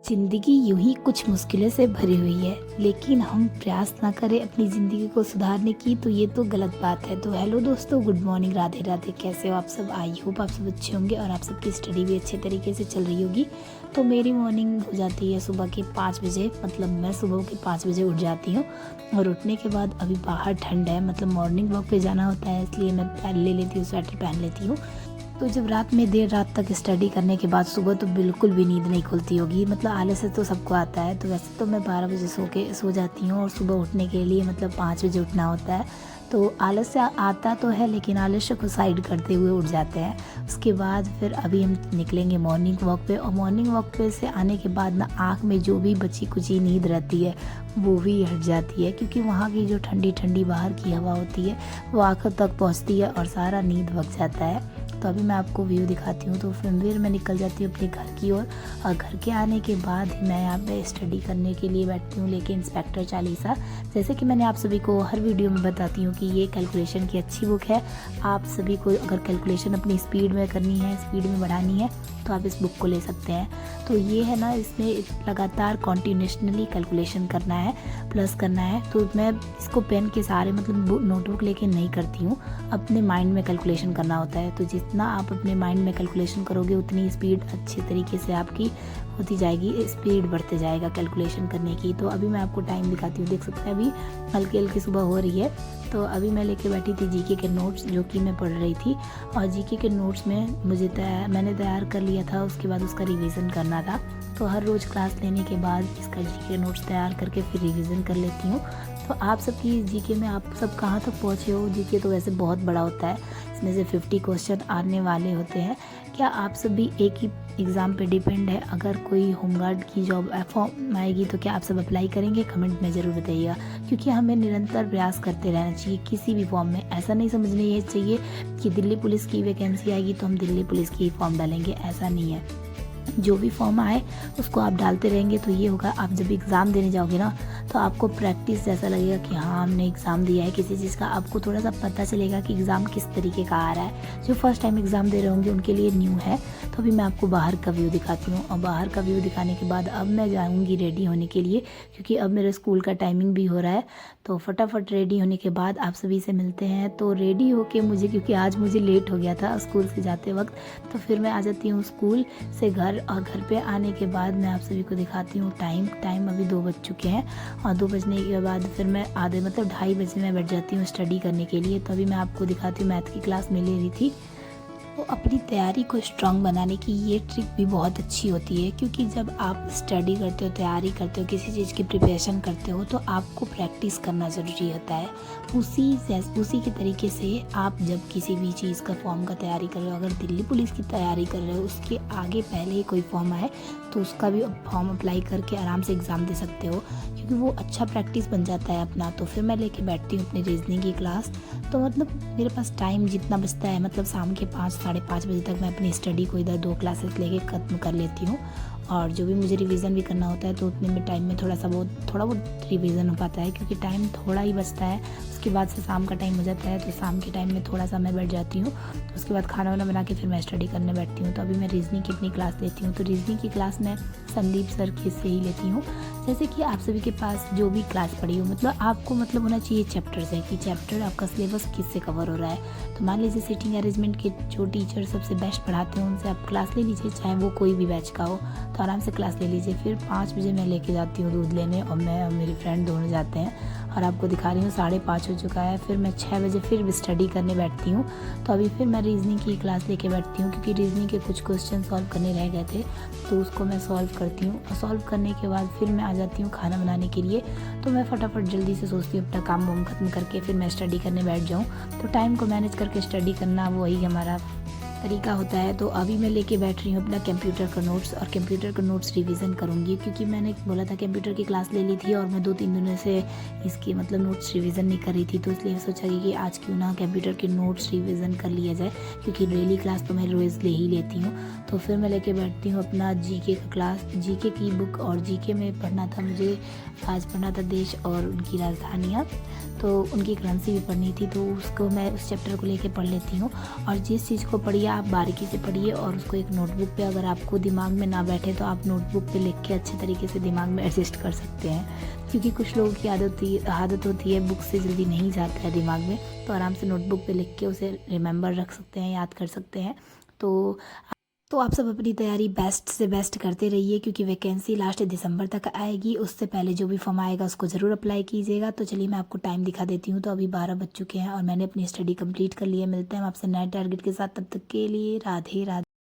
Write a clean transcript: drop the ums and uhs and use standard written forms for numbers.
ज़िंदगी यूं ही कुछ मुश्किलों से भरी हुई है, लेकिन हम प्रयास ना करें अपनी ज़िंदगी को सुधारने की तो ये तो गलत बात है। तो हेलो दोस्तों, गुड मॉर्निंग, राधे राधे। कैसे हो आप सब? आई होप आप सब अच्छे होंगे और आप सबकी स्टडी भी अच्छे तरीके से चल रही होगी। तो मेरी मॉर्निंग हो जाती है सुबह के 5 बजे, मतलब मैं सुबह के 5 बजे उठ जाती हूँ। और उठने के बाद अभी बाहर ठंड है, मतलब मॉर्निंग वॉक पे जाना होता है, इसलिए मैं पहन ले लेती हूँ, स्वेटर पहन लेती हूँ। तो जब रात में देर रात तक स्टडी करने के बाद सुबह तो बिल्कुल भी नींद नहीं खुलती होगी, मतलब आलस से तो सबको आता है। तो वैसे तो मैं 12 बजे सो जाती हूँ और सुबह उठने के लिए मतलब 5 बजे उठना होता है। तो आलस से आता तो है, लेकिन आलस्य को साइड करते हुए उठ जाते हैं। उसके बाद फिर अभी हम निकलेंगे मॉर्निंग वॉक पे, और मॉर्निंग वॉक पे से आने के बाद ना आँख में जो भी बची कुची नींद रहती है वो भी हट जाती है, क्योंकि वहाँ की जो ठंडी ठंडी बाहर की हवा होती है वो आँखों तक पहुँचती है और सारा नींद भग जाता है। तो अभी मैं आपको व्यू दिखाती हूँ। तो फिर मैं निकल जाती हूँ अपने घर की ओर, और घर के आने के बाद ही मैं यहाँ पे स्टडी करने के लिए बैठती हूँ, लेकिन इंस्पेक्टर चालीसा। जैसे कि मैंने आप सभी को हर वीडियो में बताती हूँ कि ये कैलकुलेशन की अच्छी बुक है। आप सभी को अगर कैलकुलेशन अपनी स्पीड में करनी है, स्पीड में बढ़ानी है, तो आप इस बुक को ले सकते हैं। तो ये है ना, इसमें लगातार कॉन्टिन्यूशनली कैलकुलेशन करना है, प्लस करना है। तो मैं इसको पेन के सहारे, मतलब नोटबुक लेके नहीं करती हूँ, अपने माइंड में कैलकुलेशन करना होता है। तो जितना आप अपने माइंड में कैलकुलेशन करोगे उतनी स्पीड अच्छी तरीके से आपकी होती जाएगी, स्पीड बढ़ते जाएगा कैलकुलेशन करने की। तो अभी मैं आपको टाइम दिखाती हूँ, देख सकते हैं अभी हल्की हल्की सुबह हो रही है। तो अभी मैं लेके बैठी थी जीके के नोट्स, जो कि मैं पढ़ रही थी। और जीके के नोट्स में मैंने तैयार कर लिया था, उसके बाद उसका रिवीजन करना था। तो हर रोज़ क्लास लेने के बाद इसका जीके नोट्स तैयार करके फिर रिवीजन कर लेती हूँ। तो आप सबकी जीके में आप सब कहाँ तक पहुँचे हो? जीके तो वैसे बहुत बड़ा होता है, इसमें से 50 क्वेश्चन आने वाले होते हैं। क्या आप सभी एक ही एग्ज़ाम पे डिपेंड है? अगर कोई होमगार्ड की जॉब फॉर्म आएगी तो क्या आप सब अप्लाई करेंगे? कमेंट में ज़रूर बताइएगा, क्योंकि हमें निरंतर प्रयास करते रहना चाहिए किसी भी फॉर्म में। ऐसा नहीं समझना ये चाहिए कि दिल्ली पुलिस की वैकेंसी आएगी तो हम दिल्ली पुलिस की फॉर्म डालेंगे, ऐसा नहीं है। जो भी फॉर्म आए उसको आप डालते रहेंगे तो ये होगा, आप जब एग्ज़ाम देने जाओगे ना तो आपको प्रैक्टिस जैसा लगेगा कि हाँ हमने एग्ज़ाम दिया है किसी चीज़ का। आपको थोड़ा सा पता चलेगा कि एग्ज़ाम किस तरीके का आ रहा है। जो फर्स्ट टाइम एग्ज़ाम दे रहे होंगे उनके लिए न्यू है। तो अभी मैं आपको बाहर का व्यू दिखाती हूँ, और बाहर का व्यू दिखाने के बाद अब मैं जाऊँगी रेडी होने के लिए, क्योंकि अब मेरे स्कूल का टाइमिंग भी हो रहा है। तो फटाफट रेडी होने के बाद आप सभी से मिलते हैं। तो रेडी होके मुझे, क्योंकि आज मुझे लेट हो गया था स्कूल से जाते वक्त, तो फिर मैं आ जाती हूँ स्कूल से घर। और घर पे आने के बाद मैं आप सभी को दिखाती हूँ टाइम अभी 2 बज चुके हैं। और 2 बजने के बाद फिर मैं आधे, मतलब 2:30 बजे मैं बैठ जाती हूँ स्टडी करने के लिए। तो अभी मैं आपको दिखाती हूँ, मैथ की क्लास में ले रही थी। तो अपनी तैयारी को स्ट्रांग बनाने की ये ट्रिक भी बहुत अच्छी होती है, क्योंकि जब आप स्टडी करते हो, तैयारी करते हो, किसी चीज़ की प्रिपरेशन करते हो, तो आपको प्रैक्टिस करना ज़रूरी होता है। उसी के तरीके से आप जब किसी भी चीज़ का फॉर्म का तैयारी कर रहे हो, अगर दिल्ली पुलिस की तैयारी कर रहे हो, उसके आगे पहले ही कोई फॉर्म आए तो उसका भी फॉर्म अप्लाई करके आराम से एग्ज़ाम दे सकते हो, क्योंकि वो अच्छा प्रैक्टिस बन जाता है अपना। तो फिर मैं लेके बैठती हूँ अपनी रीजनिंग की क्लास। तो मतलब मेरे पास टाइम जितना बचता है, मतलब शाम के 5 साढ़े 5 बजे तक मैं अपनी स्टडी को इधर 2 क्लासेस लेके ख़त्म कर लेती हूँ। और जो भी मुझे रिवीजन भी करना होता है तो उतने में टाइम में थोड़ा बहुत रिवीजन हो पाता है, क्योंकि टाइम थोड़ा ही बचता है। उसके बाद से शाम का टाइम हो जाता है, तो शाम के टाइम में थोड़ा सा मैं बैठ जाती हूँ। तो उसके बाद खाना वाना बना के फिर मैं स्टडी करने बैठती हूँ। तो अभी मैं रीजनिंग की अपनी क्लास लेती हूँ। तो रीजनिंग की क्लास मैं संदीप सर के से ही लेती हूँ। जैसे कि आप सभी के पास जो भी क्लास पढ़ी हो, मतलब आपको मतलब होना चाहिए चैप्टर से, कि चैप्टर आपका सिलेबस किससे कवर हो रहा है। तो मान लीजिए सीटिंग अरेंजमेंट के जो टीचर सबसे बेस्ट पढ़ाते हैं उनसे आप क्लास ले लीजिए, चाहे वो कोई भी बैच का हो, तो आराम से क्लास ले लीजिए। फिर 5 बजे मैं लेके जाती हूँ दूध लेने, और मैं और मेरी फ्रेंड दोनों जाते हैं। और आपको दिखा रही हूँ 5:30 हो चुका है। फिर मैं 6 बजे फिर स्टडी करने बैठती हूँ। तो अभी फिर मैं रीजनिंग की क्लास लेके बैठती हूँ, क्योंकि रीजनिंग के कुछ क्वेश्चन सॉल्व करने रह गए थे, तो उसको मैं सॉल्व करती हूँ। और सॉल्व करने के बाद फिर मैं आ जाती हूँ खाना बनाने के लिए। तो मैं फटाफट जल्दी से सोचती हूँ अपना काम वाम खत्म करके फिर मैं स्टडी करने बैठ जाऊँ। तो टाइम को मैनेज करके स्टडी करना वही हमारा तरीका होता है। तो अभी मैं लेके बैठ रही हूँ अपना कंप्यूटर का नोट्स, और कंप्यूटर का नोट्स रिवीजन करूँगी, क्योंकि मैंने बोला था कंप्यूटर की क्लास ले ली थी और मैं 2-3 दिनों से इसकी मतलब नोट्स रिवीजन नहीं कर रही थी। तो इसलिए सोचा कि आज क्यों ना कंप्यूटर के नोट्स रिवीजन कर लिया जाए, क्योंकि डेली क्लास तो मैं रोज़ ले ही लेती हूँ। तो फिर मैं लेके बैठती हूँ अपना जीके का क्लास, जीके की बुक। और जीके में पढ़ना था मुझे, आज पढ़ना था देश और उनकी राजधानियाँ, तो उनकी करेंसी भी पढ़नी थी। तो उसको मैं उस चैप्टर को लेके पढ़ लेती हूँ। और जिस चीज़ को पढ़िए आप बारीकी से पढ़िए और उसको एक नोटबुक पे, अगर आपको दिमाग में ना बैठे तो आप नोटबुक पे लिख के अच्छे तरीके से दिमाग में एडजस्ट कर सकते हैं, क्योंकि कुछ लोगों की आदत होती है बुक से जल्दी नहीं जाता है दिमाग में, तो आराम से नोटबुक पे लिख के उसे रिमेंबर रख सकते हैं, याद कर सकते हैं। तो आप सब अपनी तैयारी बेस्ट से बेस्ट करते रहिए, क्योंकि वैकेंसी लास्ट दिसंबर तक आएगी, उससे पहले जो भी फॉर्म आएगा उसको ज़रूर अप्लाई कीजिएगा। तो चलिए मैं आपको टाइम दिखा देती हूँ। तो अभी 12 बज चुके हैं और मैंने अपनी स्टडी कंप्लीट कर ली है। मिलते हैं हम आपसे नए टारगेट के साथ, तब तक के लिए राधे राधे।